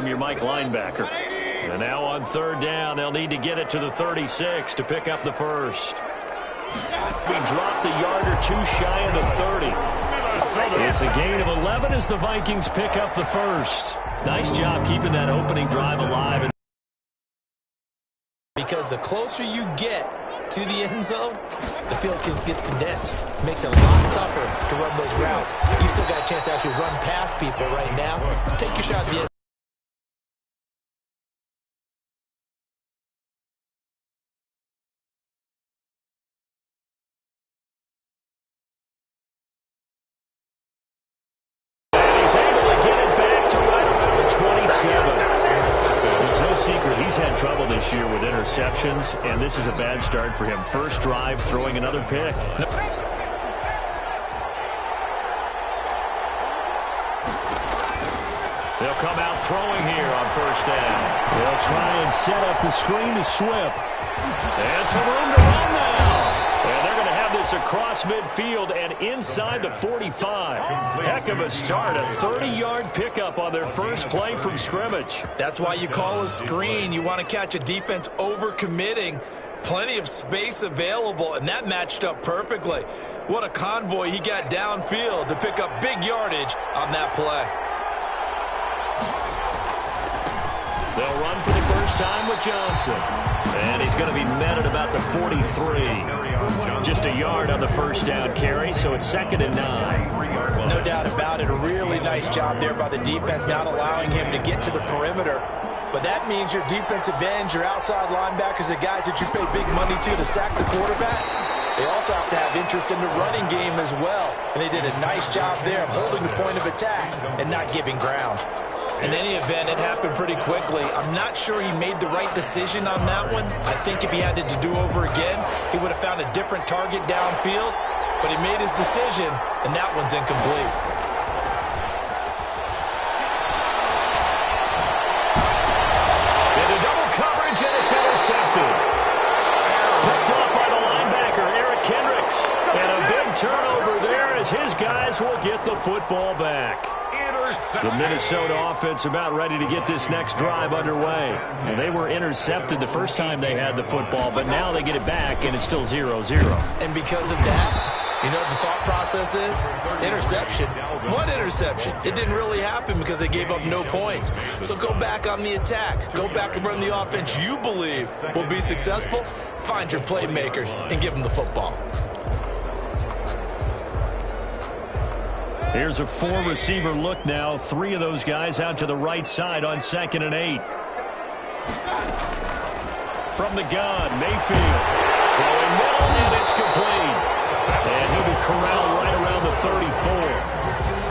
from your Mike linebacker. And now on third down, they'll need to get it to the 36 to pick up the first. We dropped a yard or two shy of the 30. It's a gain of 11 as the Vikings pick up the first. Nice job keeping that opening drive alive. Because the closer you get to the end zone, the field gets condensed. It makes it a lot tougher to run those routes. You still got a chance to actually run past people right now. Take your shot at the end. He's able to get it back to right around the 27. It's no secret he's had trouble this year with interceptions, and this is a bad start for him. First drive, throwing another pick. They'll come out throwing here on first down. They'll try and set up the screen to Swift. And some room to run now. And they're going to have this across midfield and inside the 45. Heck of a start. A 30-yard pickup on their first play from scrimmage. That's why you call a screen. You want to catch a defense over-committing. Plenty of space available, and that matched up perfectly. What a convoy he got downfield to pick up big yardage on that play. They'll run for the first time with Johnson. And he's going to be met at about the 43. Just a yard on the first down carry, so it's 2nd and 9. No doubt about it. A really nice job there by the defense, not allowing him to get to the perimeter. But that means your defensive ends, your outside linebackers, the guys that you pay big money to sack the quarterback, they also have to have interest in the running game as well. And they did a nice job there of holding the point of attack and not giving ground. In any event, it happened pretty quickly. I'm not sure he made the right decision on that one. I think if he had it to do over again, he would have found a different target downfield. But he made his decision, and that one's incomplete. Into double coverage, and it's intercepted. Picked off by the linebacker, Eric Kendricks. And a big turnover there as his guys will get the football back. The Minnesota offense about ready to get this next drive underway. Well, they were intercepted the first time they had the football, but now they get it back, and it's still 0-0. And because of that, you know what the thought process is? Interception. What interception? It didn't really happen because they gave up no points. So go back on the attack. Go back and run the offense you believe will be successful. Find your playmakers and give them the football. Here's a four-receiver look now. 3 of those guys out to the right side on 2nd and 8. From the gun, Mayfield. Throwing middle, and it's complete. And he'll be corralled right around the 34.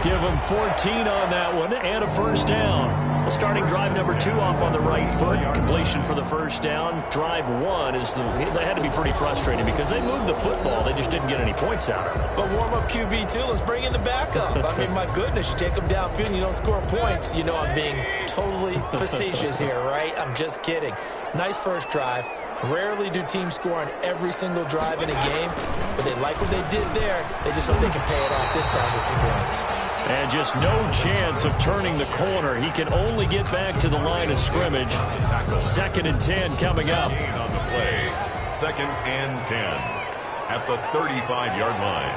Give him 14 on that one and a first down. Well, starting drive number 2 off on the right foot. Completion for the first down. Drive 1 is they had to be pretty frustrating because they moved the football. They just didn't get any points out of it. But warm-up QB, too. Let's bring in the backup. I mean, my goodness, you take them downfield and you don't score points. You know I'm being totally facetious here, right? I'm just kidding. Nice first drive. Rarely do teams score on every single drive in a game, but they like what they did there. They just hope they can pay it off this time with some points. And just no chance of turning the corner. He can only get back to the line of scrimmage. 2nd and 10 coming up. On the play, 2nd and 10 at the 35-yard line.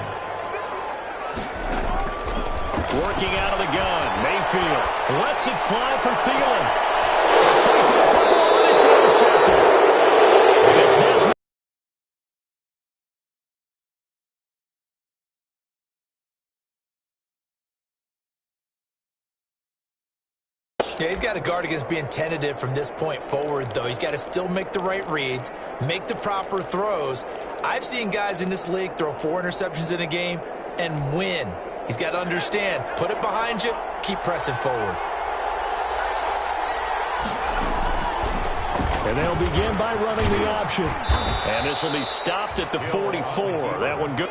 Working out of the gun, Mayfield lets it fly for Thielen. Fight for the football, and it's intercepted. It's Desmond. Yeah, he's got to guard against being tentative from this point forward, though. He's got to still make the right reads, make the proper throws. I've seen guys in this league throw 4 interceptions in a game and win. He's got to understand, put it behind you, keep pressing forward. And they'll begin by running the option. And this will be stopped at the 44. That one good.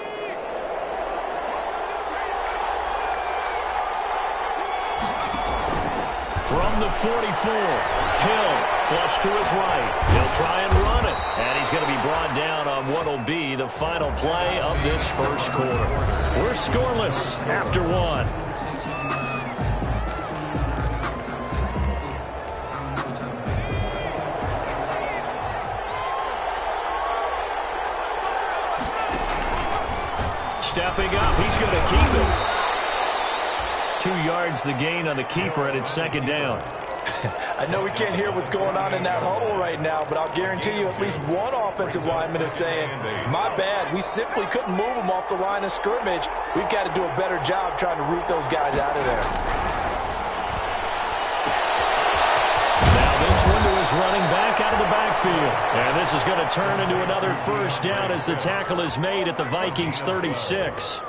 From the 44, Hill flush to his right. He'll try and run it. And he's going to be brought down on what will be the final play of this first quarter. We're scoreless after 1. stepping up. He's going to keep it. 2 yards the gain on the keeper, and it's second down. I know we can't hear what's going on in that huddle right now, but I'll guarantee you at least one offensive lineman is saying, my bad, we simply couldn't move them off the line of scrimmage. We've got to do a better job trying to root those guys out of there. Now this one to his running back out of the backfield. And this is going to turn into another first down as the tackle is made at the Vikings 36.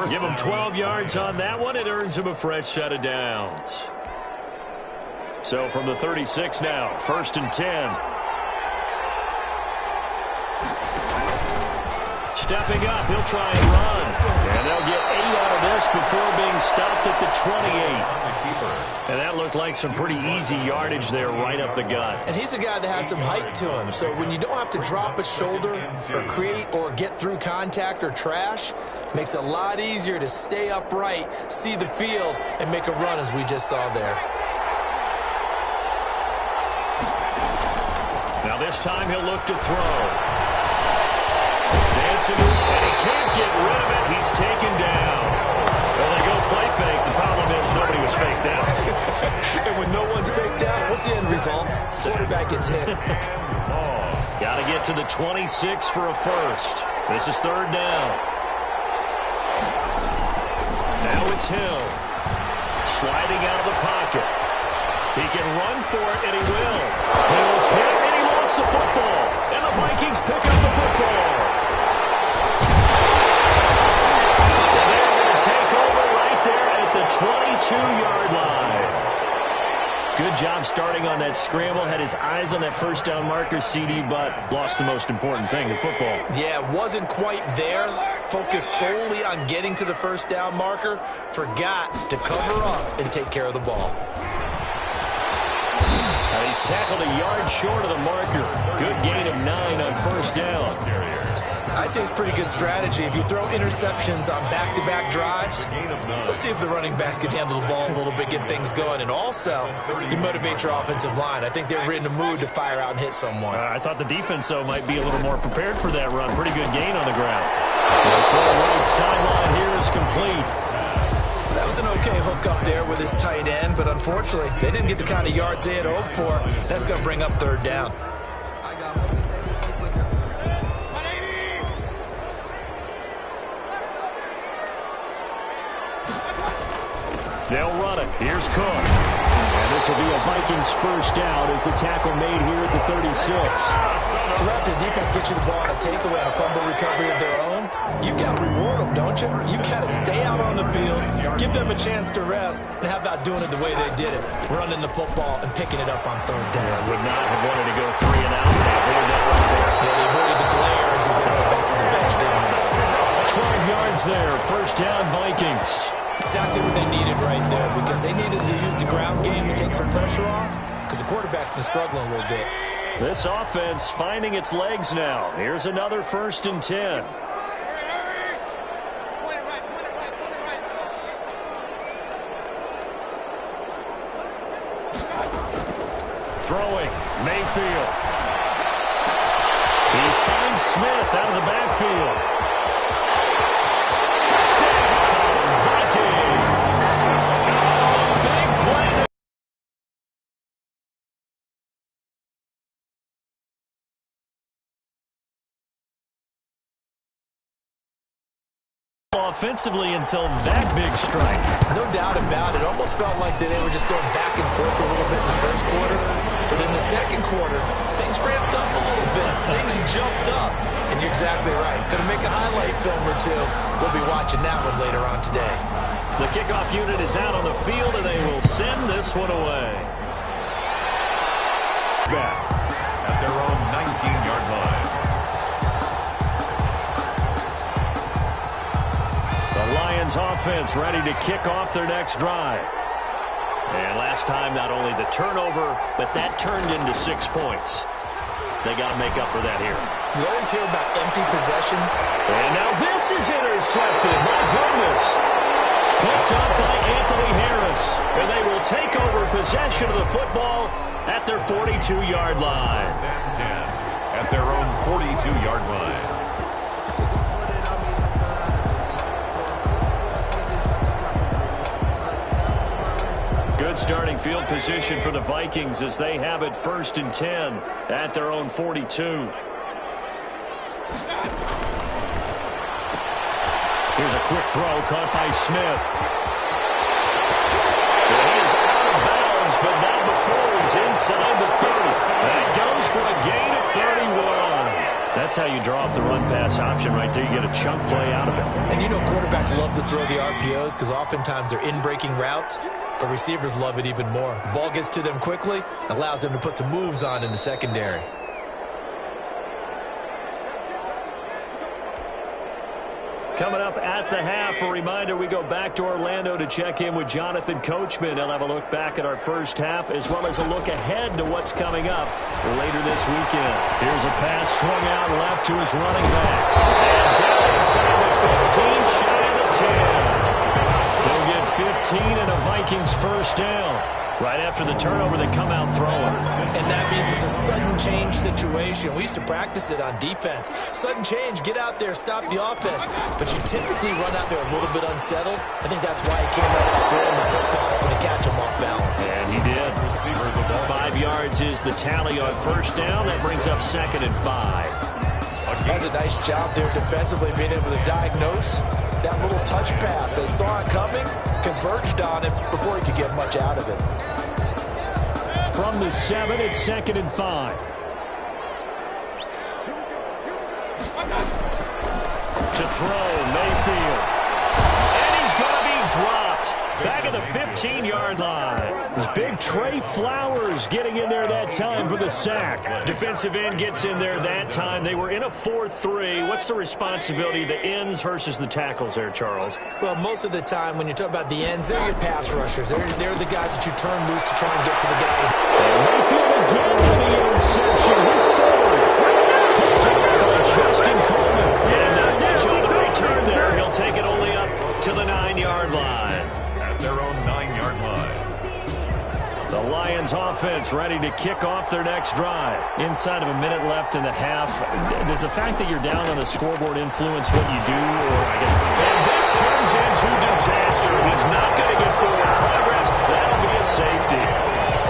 Give him 12 yards on that one. It earns him a fresh set of downs. So from the 36 now, 1st and 10. Stepping up, he'll try and run. And they'll get 8 out of this before being stopped at the 28. And that looked like some pretty easy yardage there right up the gut. And he's a guy that has some height to him. So when you don't have to drop a shoulder or create or get through contact or trash, makes it a lot easier to stay upright, see the field, and make a run as we just saw there. Now this time he'll look to throw. Dancing, and he can't get rid of it. He's taken down. Well, they go play fake. The problem is nobody was faked out. And when no one's faked out, what's the end result? Quarterback gets hit. Got to get to the 26 for a first. This is 3rd down. Now it's Hill. Sliding out of the pocket. He can run for it, and he will. Hill's hit, and he lost the football. And the Vikings pick up the football. And they're going to take over right there at the 22-yard line. Good job starting on that scramble. Had his eyes on that first down marker, CD, but lost the most important thing, the football. Yeah, wasn't quite there. Focused solely on getting to the first down marker. Forgot to cover up and take care of the ball. He's tackled a yard short of the marker. Good gain of 9 on first down. I'd say it's pretty good strategy. If you throw interceptions on back-to-back drives, let's see if the running backs can handle the ball a little bit, get things going. And also, you motivate your offensive line. I think they're in the mood to fire out and hit someone. I thought the defense, though, might be a little more prepared for that run. Pretty good gain on the ground. The far right sideline here is complete. That was an okay hook up there with his tight end, but unfortunately, they didn't get the kind of yards they had hoped for. That's going to bring up 3rd down. They'll run it. Here's Cook. And this will be a Vikings first down as the tackle made here at the 36. So after the defense gets you the ball on a takeaway and a fumble recovery of their own, you've got to reward them, don't you? You've got to stay out on the field, give them a chance to rest, and how about doing it the way they did it, running the football and picking it up on 3rd down. Would not have wanted to go 3 and out. They avoided that right there. Yeah, they avoided the glares as they went back to the bench, didn't they? 12 yards there. First down, Vikings. Exactly what they needed right there, because they needed to use the ground game to take some pressure off, because the quarterback's been struggling a little bit. This offense finding its legs now. Here's another 1st and 10. Throwing, Mayfield. He finds Smith out of the backfield. Offensively until that big strike. No doubt about it. Almost felt like they were just going back and forth a little bit in the first quarter. But in the second quarter, things ramped up a little bit. Things jumped up. And you're exactly right. Going to make a highlight film or two. We'll be watching that one later on today. The kickoff unit is out on the field, and they will send this one away. Back at their own 19-yard line. Lions offense ready to kick off their next drive. And last time, not only the turnover, but that turned into 6 points. They got to make up for that here. You always hear about empty possessions. And now this is intercepted. My goodness. Picked up by Anthony Harris. And they will take over possession of the football at their 42-yard line. 10 at their own 42-yard line. field position for the Vikings as they have it 1st and 10 at their own 42. Here's a quick throw caught by Smith. He is out of bounds, but not before he's inside the 30. That goes for a gain of 31. That's how you draw up the run-pass option right there. You get a chunk play out of it. And you know quarterbacks love to throw the RPOs because oftentimes they're in-breaking routes, but receivers love it even more. The ball gets to them quickly, allows them to put some moves on in the secondary. Coming up at the half, a reminder, we go back to Orlando to check in with Jonathan Coachman. He'll have a look back at our first half as well as a look ahead to what's coming up later this weekend. Here's a pass swung out left to his running back. And down inside the 15, shy of the 10. He'll get 15 and a Vikings first down. Right after the turnover, they come out throwing. And that means it's a sudden change situation. We used to practice it on defense. Sudden change, get out there, stop the offense. But you typically run out there a little bit unsettled. I think that's why he came right out throwing the football, hoping to catch him off balance. And he did. 5 yards is the tally on first down. That brings up 2nd and 5. Does a nice job there defensively, being able to diagnose that little touch pass. They saw it coming, converged on him before he could get much out of it. From the 7, it's 2nd and 5. To throw, Mayfield. And he's going to be dropped. Back at the 15-yard line. It's big Trey Flowers getting in there that time for the sack. Defensive end gets in there that time. They were in a 4-3. What's the responsibility of the ends versus the tackles there, Charles? Well, most of the time when you talk about the ends, they're your pass rushers. They're the guys that you turn loose to try and get to the guy. And Mayfield again for the interception. His third. Picked up by Justin Coleman. And not much on the return there. He'll take it only up to the 9-yard line. At their own 9-yard line. The Lions offense ready to kick off their next drive. Inside of a minute left in the half. Does the fact that you're down on the scoreboard influence what you do? And this turns into disaster. He's not going to get forward progress. That'll be a safety.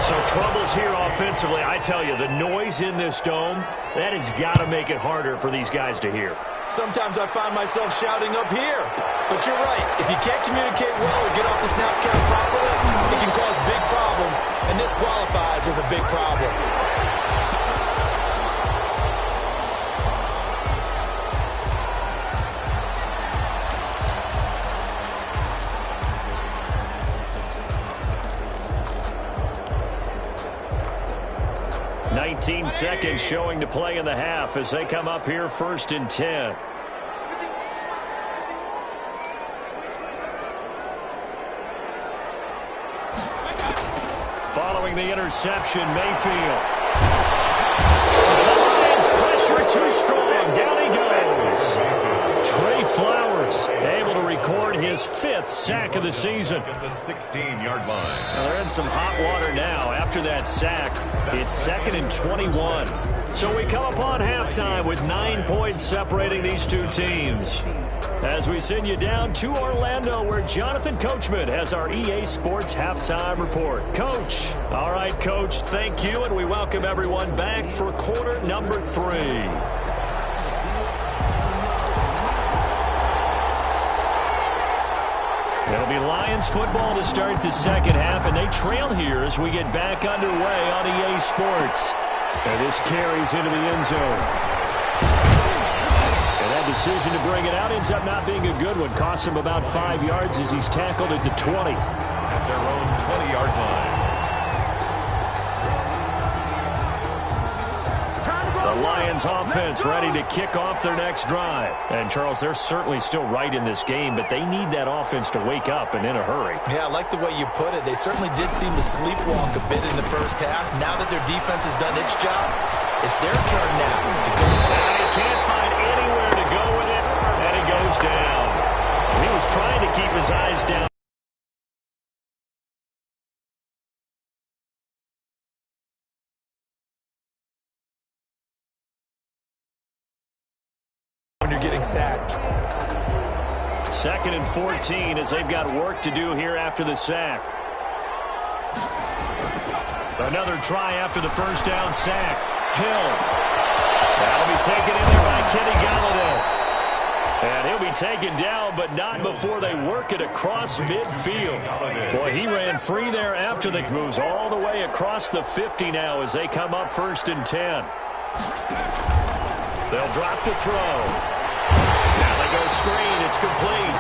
So troubles here offensively. I tell you, the noise in this dome, that has got to make it harder for these guys to hear. Sometimes I find myself shouting up here. But you're right. If you can't communicate well or get off the snap count properly, it can cause big problems. And this qualifies as a big problem. "19 seconds showing to play in the half as they come up here 1st and 10. Following the interception, Mayfield. The Lions pressure too strong. Down he goes. Trey Flowers able to record his 5th sack of the season. At the 16-yard line. Well, they're in some hot water now. After that sack, it's 2nd and 21. So we come upon halftime with 9 points separating these two teams. As we send you down to Orlando, where Jonathan Coachman has our EA Sports Halftime Report. Coach. All right, Coach, thank you, and we welcome everyone back for quarter number 3. It'll be Lions football to start the second half, and they trail here as we get back underway on EA Sports. And this carries into the end zone. And that decision to bring it out ends up not being a good one. Costs him about 5 yards as he's tackled at the 20. At their own 20-yard line. The Lions offense ready to kick off their next drive. And, Charles, they're certainly still right in this game, but they need that offense to wake up and in a hurry. Yeah, I like the way you put it. They certainly did seem to sleepwalk a bit in the first half. Now that their defense has done its job, it's their turn now. And he can't find anywhere to go with it, and he goes down. He was trying to keep his eyes down. When you're getting sacked. 2nd and 14 as they've got work to do here after the sack. Another try after the first down sack. Hill. That'll be taken in there by Kenny Galladay. And he'll be taken down, but not before they work it across midfield. Boy, he ran free there after the moves all the way across the 50 now as they come up 1st and 10. They'll drop the throw. Now they go screen. It's complete.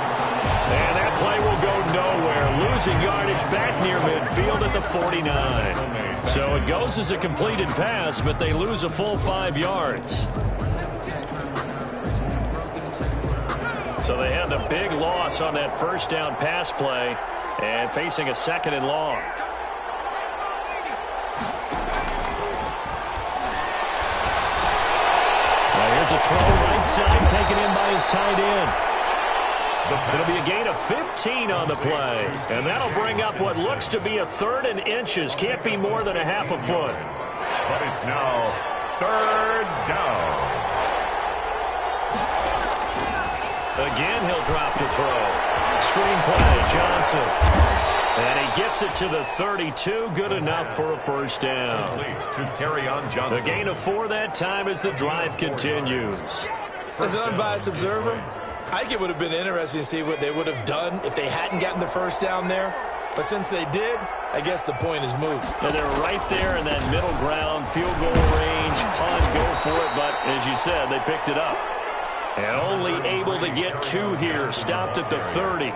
And that play will go nowhere. Losing yardage back near midfield at the 49. So it goes as a completed pass, but they lose a full 5 yards. So they had the big loss on that first down pass play and facing a 2nd and long. Now here's a throw right side taken in by his tight end. It'll be a gain of 15 on the play. And that'll bring up what looks to be a 3rd and inches. Can't be more than a half a foot. But it's now 3rd down. Again, he'll drop the throw. Screen play, Johnson. And he gets it to the 32. Good enough for a first down. To carry on Johnson. A gain of 4 that time as the drive continues. As an unbiased observer, I think it would have been interesting to see what they would have done if they hadn't gotten the first down there. But since they did, I guess the point is moved. And they're right there in that middle ground, field goal range, punt, go for it. But as you said, they picked it up. And only able to get 2 here. Stopped at the 30.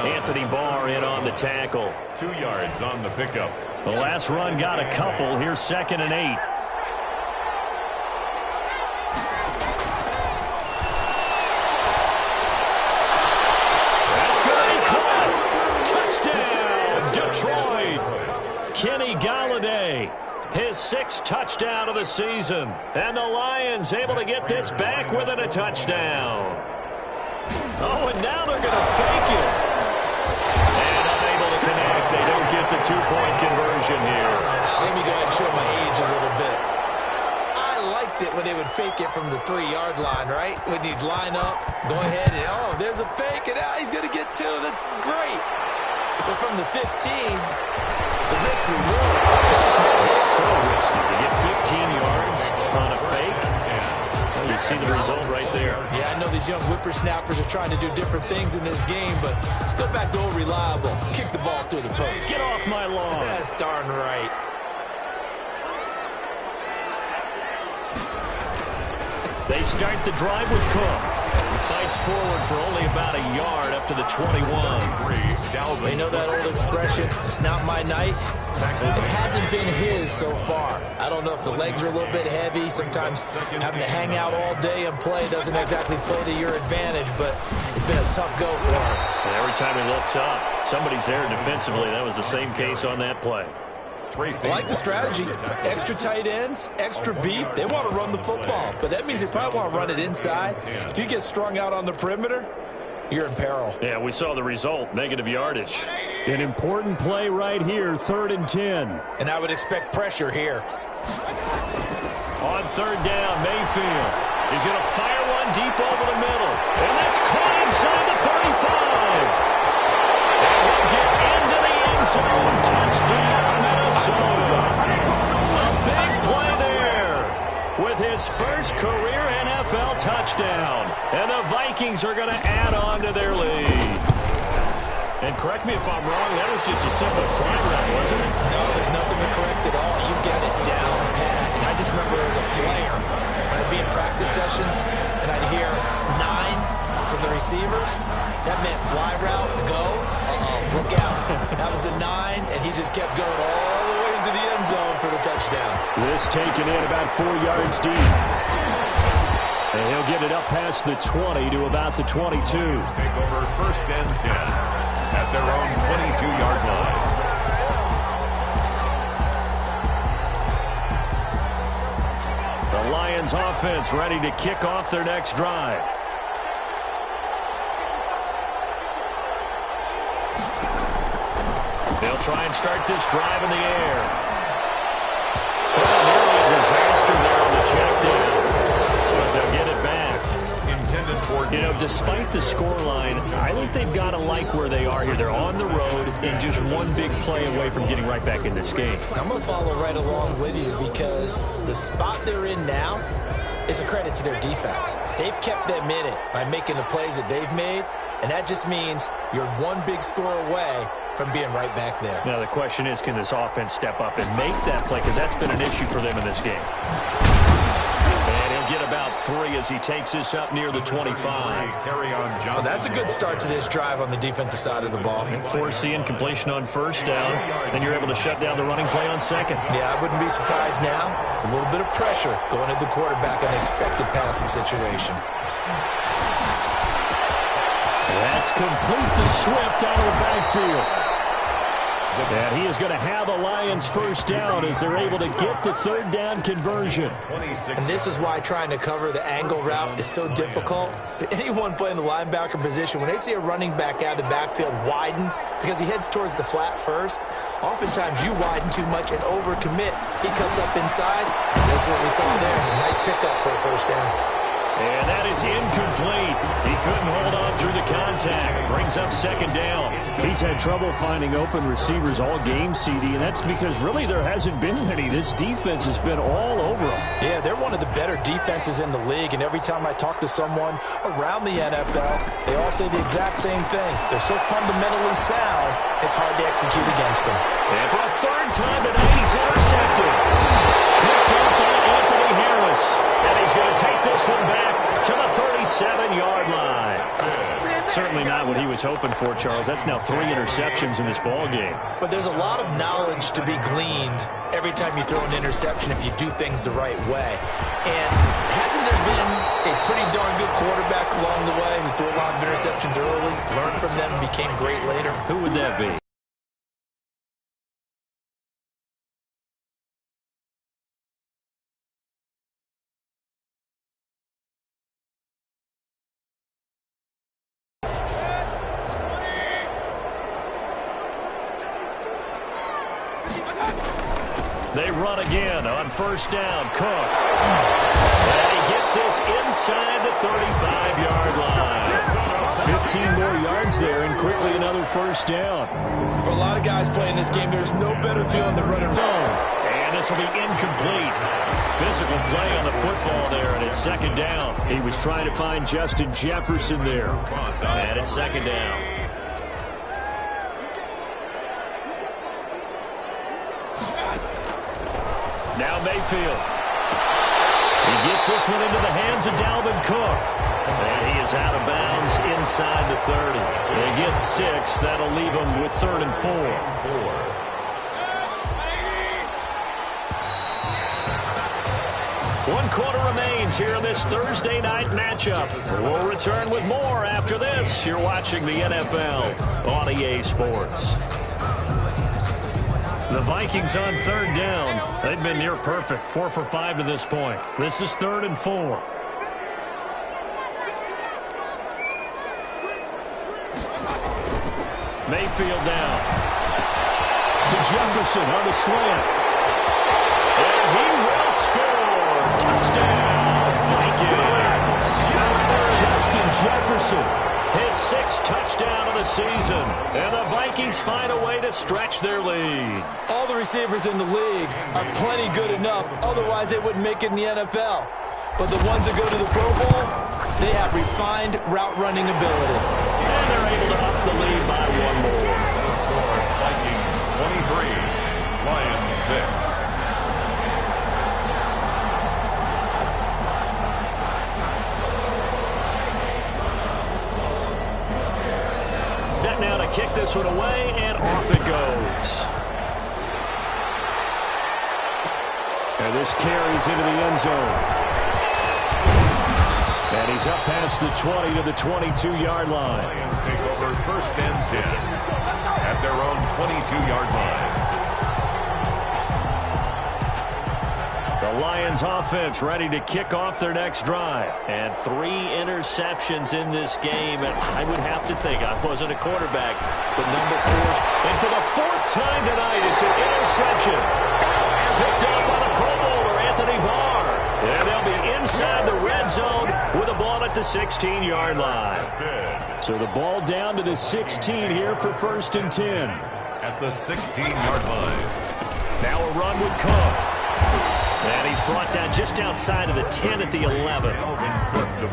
Anthony Barr in on the tackle. 2 yards on the pickup. The last run got a couple. Here's 2nd and 8. That's going to be caught. Touchdown, Detroit. Kenny Galladay. His 6th touchdown of the season. And the Lions able to get this back within a touchdown. Oh, and now they're going to fake it. And unable to connect. They don't get the 2-point conversion here. Let me go ahead and show my age a little bit. I liked it when they would fake it from the 3-yard line, right? When you'd line up, go ahead and, oh, there's a fake, and he's going to get 2. That's great. But from the 15, the risk reward is just not there. So risky to get 15 yards on a fake. Well, you see the result right there. Yeah, I know these young whippersnappers are trying to do different things in this game, but let's go back to old reliable. Kick the ball through the post. Get off my lawn. That's darn right. They start the drive with Cook. He fights forward for only about a yard up to the 21. They know that old expression, it's not my night. It hasn't been his so far. I don't know if the legs are a little bit heavy. Sometimes having to hang out all day and play doesn't exactly play to your advantage, but it's been a tough go for him. And every time he looks up, somebody's there defensively. That was the same case on that play. I like the strategy. Extra tight ends, extra beef. They want to run the football, but that means they probably want to run it inside. If you get strung out on the perimeter, you're in peril. Yeah, we saw the result, negative yardage. An important play right here, 3rd and 10. And I would expect pressure here. On 3rd down, Mayfield. He's going to fire one deep over the middle. And that's caught inside the 35. And he'll get into the end zone. Touchdown, Minnesota. A big play there with his first career NFL touchdown. And the Vikings are going to add on to their lead. And correct me if I'm wrong, that was just a simple fly route, wasn't it? No, there's nothing to correct at all. You got it down pat. And I just remember as a player, when I'd be in practice sessions, and I'd hear 9 from the receivers. That meant fly route, go, look out. That was the 9, and he just kept going all the way into the end zone for the touchdown. This taken in about 4 yards deep. And he'll get it up past the 20 to about the 22. Take over 1st and 10 at their own 22-yard line. The Lions offense ready to kick off their next drive. They'll try and start this drive in the air. Well, nearly a disaster there on the check down. But they'll get it back. Intended for... You know, despite the scoreline, I think they've got to like where they are here. They're on the road and just one big play away from getting right back in this game. I'm going to follow right along with you because the spot they're in now is a credit to their defense. They've kept them in it by making the plays that they've made, and that just means you're one big score away from being right back there. Now the question is, can this offense step up and make that play? Because that's been an issue for them in this game. And he'll get about 3 as he takes this up near the 25. Well, that's a good start to this drive on the defensive side of the ball. Force the incompletion on first down. Then you're able to shut down the running play on second. Yeah, I wouldn't be surprised now. A little bit of pressure going at the quarterback in an expected passing situation. That's complete to Swift out of the backfield. And he is going to have the Lions first down as they're able to get the third down conversion. And this is why trying to cover the angle route is so difficult. Anyone playing the linebacker position, when they see a running back out of the backfield widen because he heads towards the flat first, oftentimes you widen too much and overcommit. He cuts up inside. That's what we saw there. A nice pickup for a first down. And that is incomplete. He couldn't hold on through the contact. Brings up second down. He's had trouble finding open receivers all game, CD, and that's because really there hasn't been many. This defense has been all over them. Yeah, they're one of the better defenses in the league, and every time I talk to someone around the NFL, they all say the exact same thing. They're so fundamentally sound, it's hard to execute against them. And for a third time tonight, he's intercepted. Picked up by Anthony Harris. And he's going to take this one back to the 37-yard line. Certainly not what he was hoping for, Charles. That's now 3 interceptions in this ball game. But there's a lot of knowledge to be gleaned every time you throw an interception if you do things the right way. And hasn't there been a pretty darn good quarterback along the way who threw a lot of interceptions early, learned from them, and became great later? Who would that be? They run again on first down. Cook. And he gets this inside the 35-yard line. 15 more yards there and quickly another first down. For a lot of guys playing this game, there's no better feeling than running home. And this will be incomplete. Physical play on the football there, and it's second down. He was trying to find Justin Jefferson there. And it's second down. Now Mayfield. He gets this one into the hands of Dalvin Cook. And he is out of bounds inside the 30. They get 6. That'll leave him with 3rd and 4. 1 quarter remains here in this Thursday night matchup. We'll return with more after this. You're watching the NFL on EA Sports. The Vikings on 3rd down. They've been near perfect. 4 for 5 to this point. This is 3rd and 4. Mayfield down. To Jefferson on the slant. And he will score. Touchdown, Vikings. Justin Jefferson. His 6th touchdown of the season. And the Vikings find a way to stretch their lead. All the receivers in the league are plenty good enough. Otherwise, they wouldn't make it in the NFL. But the ones that go to the Pro Bowl, they have refined route running ability. And they're able to up the lead by 1 more. Vikings 23, Lions 6. Set now to kick this one away, and off it goes. And this carries into the end zone. And he's up past the 20 to the 22-yard line. Lions take over 1st and 10 at their own 22-yard line. The Lions offense ready to kick off their next drive. And 3 interceptions in this game. And I would have to think, I wasn't a quarterback, but number 4. And for the 4th time tonight, it's an interception. Picked up by the Pro Bowler, Anthony Barr. And they'll be inside the red zone with a ball to at the 16-yard line. So the ball down to the 16 here for 1st and 10. At the 16-yard line. Now a run with Cook. And he's brought down just outside of the 10 at the 11.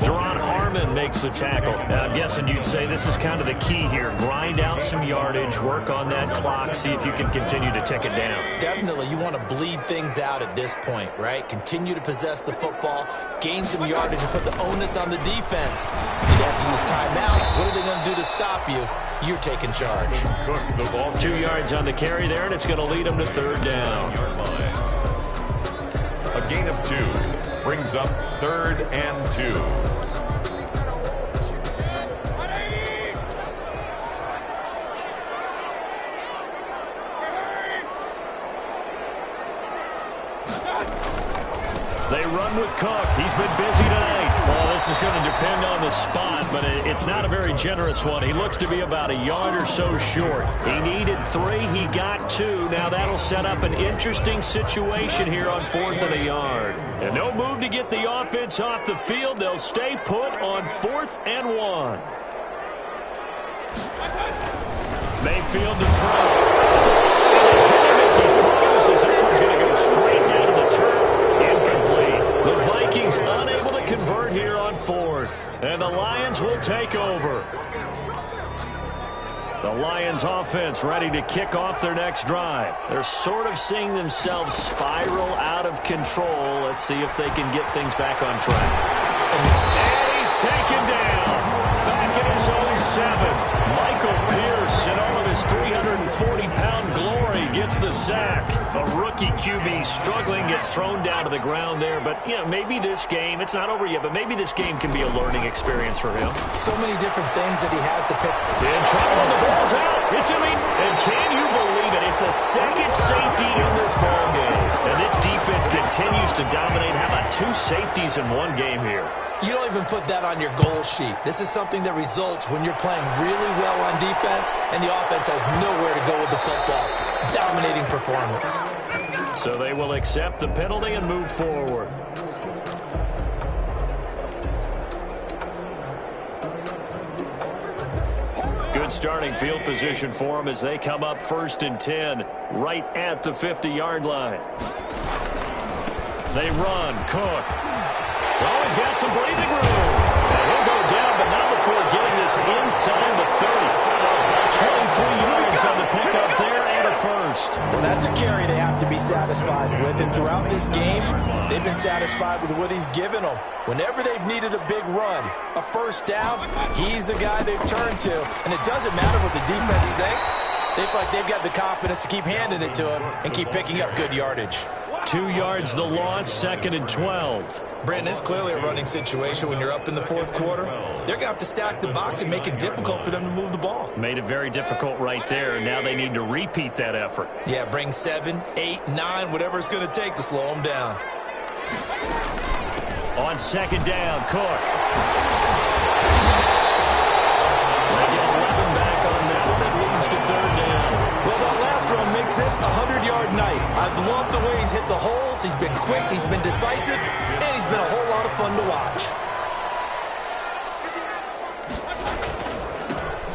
Deron Harmon makes the tackle. Now, I'm guessing you'd say this is kind of the key here. Grind out some yardage, work on that clock, see if you can continue to tick it down. Definitely. You want to bleed things out at this point, right? Continue to possess the football, gain some yardage, and put the onus on the defense. You have to use timeouts. What are they going to do to stop you? You're taking charge. 2 yards on the carry there, and it's going to lead them to 3rd down. A gain of 2 brings up 3rd and 2. They run with Cook. He's been busy tonight. Well, this is going to depend on the spot, but it's not a very generous one. He looks to be about a yard or so short. He needed 3. He got 2. Now that'll set up an interesting situation here on 4th and a yard. And no move to get the offense off the field. They'll stay put on 4th and 1. Mayfield to throw. As he throws, as this one's going to go straight down to the turf. Incomplete. The Vikings unable to convert here on 4th. And the Lions will take over. The Lions offense ready to kick off their next drive. They're sort of seeing themselves spiral out of control. Let's see if they can get things back on track. And he's taken down. Back in his own 7. Michael Pierce, in all of his 340-pound glory, gets the sack. A rookie QB struggling, gets thrown down to the ground there. But, you know, maybe this game, it's not over yet, but maybe this game can be a learning experience for him. So many different things that he has to pick. In trouble, and the ball's out. And can you believe it? It's a second safety in this ball game. And this defense continues to dominate. How about 2 safeties in one game here? You don't even put that on your goal sheet. This is something that results when you're playing really well on defense and the offense has nowhere to go with the football. Dominating performance. So they will accept the penalty and move forward. Good starting field position for them as they come up 1st and 10, right at the 50-yard line. They run. Cook. Well, he's got some breathing room. And he'll go down, but not before getting this inside the 30. 23 yards on the pickup there and a first. Well, that's a carry they have to be satisfied with. And throughout this game, they've been satisfied with what he's given them. Whenever they've needed a big run, a first down, he's the guy they've turned to. And it doesn't matter what the defense thinks. They feel like they've got the confidence to keep handing it to him and keep picking up good yardage. 2 yards the loss, 2nd and 12. Brandon, it's clearly a running situation when you're up in the 4th quarter. They're going to have to stack the box and make it difficult for them to move the ball. Made it very difficult right there. Now they need to repeat that effort. Yeah, bring 7, 8, 9, whatever it's going to take to slow them down. On 2nd down, Cook. They get 11 back on that one. It leads to 3rd down. Well, that last run makes this a 100-yard night. I've loved the way he's hit the holes. He's been quick, he's been decisive, and he's been a whole lot of fun to watch.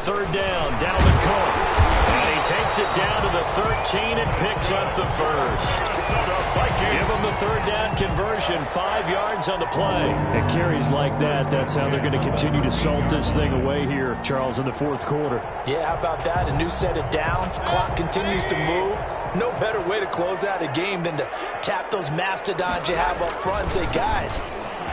3rd down, Dalvin Cook. And he takes it down to the 13 and picks up the first. Give him the 3rd down conversion, 5 yards on the play. And carries like that, that's how they're going to continue to salt this thing away here, Charles, in the 4th quarter. Yeah, how about that? A new set of downs. Clock continues to move. No better way to close out a game than to tap those mastodons you have up front and say, guys,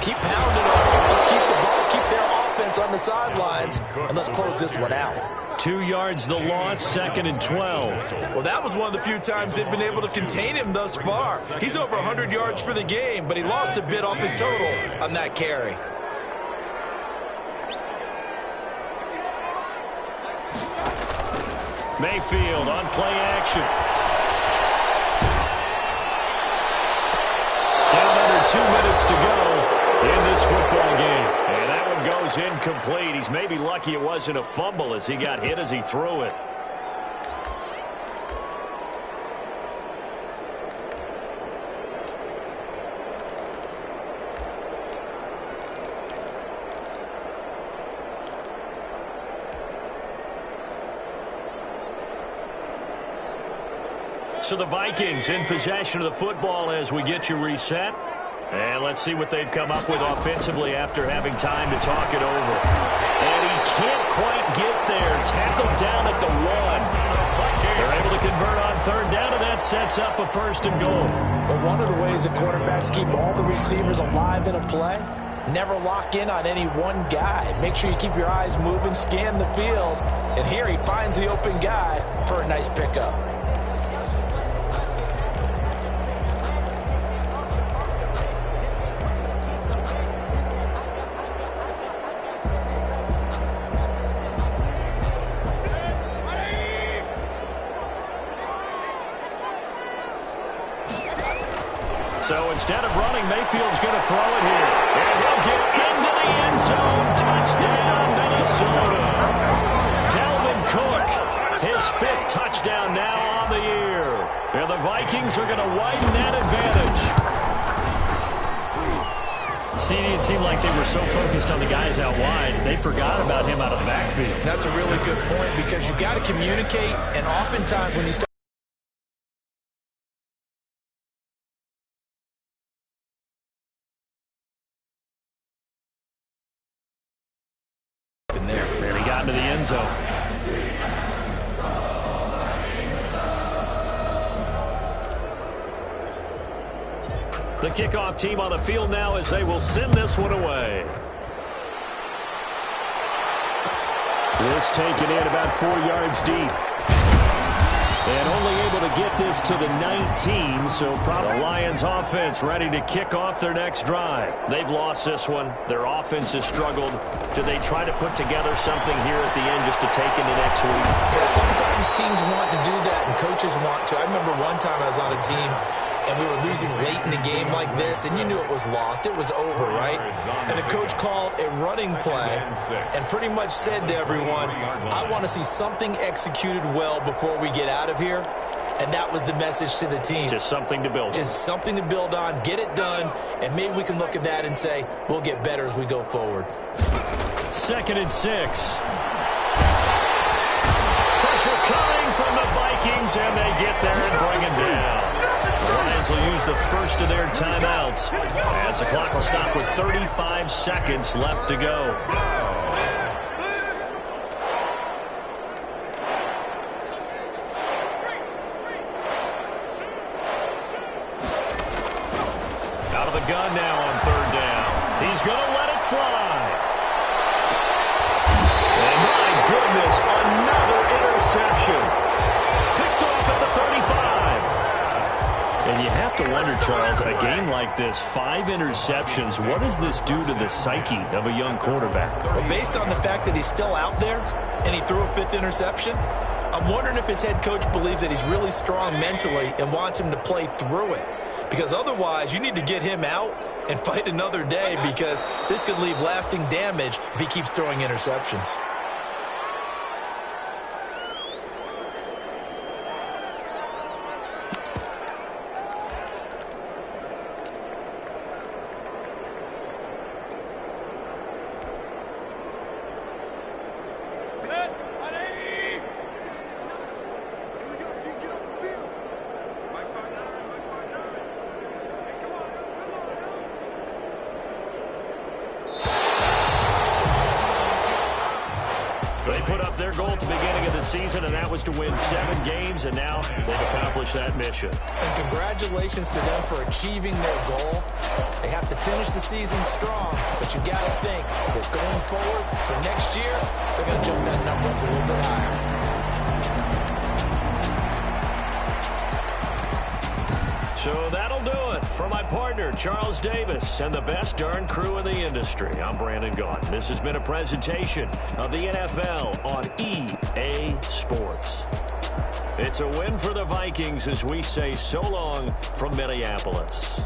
keep pounding on them. Let's keep the ball, keep their offense on the sidelines, and let's close this one out. 2 yards the loss, 2nd and 12. Well, that was one of the few times they've been able to contain him thus far. He's over 100 yards for the game, but he lost a bit off his total on that carry. Mayfield on play action. Down under 2 minutes to go in this football game. And that one goes incomplete. He's maybe lucky it wasn't a fumble as he got hit as he threw it. So the Vikings in possession of the football as we get you reset. And let's see what they've come up with offensively after having time to talk it over. And he can't quite get there. Tackled down at the 1. They're able to convert on third down, and that sets up a 1st and goal. Well, one of the ways that quarterbacks keep all the receivers alive in a play, never lock in on any one guy. Make sure you keep your eyes moving, scan the field. And here he finds the open guy for a nice pickup. So instead of running, Mayfield's going to throw it here. And he'll get into the end zone. Touchdown, Minnesota. Dalvin Cook, his 5th touchdown now on the year. And the Vikings are going to widen that advantage. See, it seemed like they were so focused on the guys out wide, they forgot about him out of the backfield. That's a really good point because you've got to communicate, and oftentimes when you start and he got into the end zone. The kickoff team on the field now as they will send this one away. This taken in about 4 yards deep. And only able to get this to the 19, so probably the Lions offense ready to kick off their next drive. They've lost this one. Their offense has struggled. Do they try to put together something here at the end just to take into next week? Yeah, sometimes teams want to do that and coaches want to. I remember one time I was on a team and we were losing late in the game like this, and you knew it was lost. It was over, right? And the coach called a running play and pretty much said to everyone, I want to see something executed well before we get out of here. And that was the message to the team. Just something to build on. Just something to build on, get it done, and maybe we can look at that and say, we'll get better as we go forward. 2nd and 6. Pressure coming from the Vikings, and they get there and bring him down. The Lions will use the first of their timeouts as the clock will stop with 35 seconds left to go. Out of the gun now on 3rd down. He's going to let it fly. And my goodness, another interception. Picked off at the 35. And you have to wonder, Charles, a game like this, 5 interceptions, what does this do to the psyche of a young quarterback? Well, based on the fact that he's still out there and he threw a 5th interception, I'm wondering if his head coach believes that he's really strong mentally and wants him to play through it. Because otherwise, you need to get him out and fight another day because this could leave lasting damage if he keeps throwing interceptions. They put up their goal at the beginning of the season, and that was to win 7 games, and now they've accomplished that mission. And congratulations to them for achieving their goal. They have to finish the season strong, but you got to think that going forward for next year, they're going to jump that number up a little bit higher. So that'll do it for my partner, Charles Davis, and the best darn crew in the industry. I'm Brandon Gaughan. This has been a presentation of the NFL on EA Sports. It's a win for the Vikings as we say so long from Minneapolis.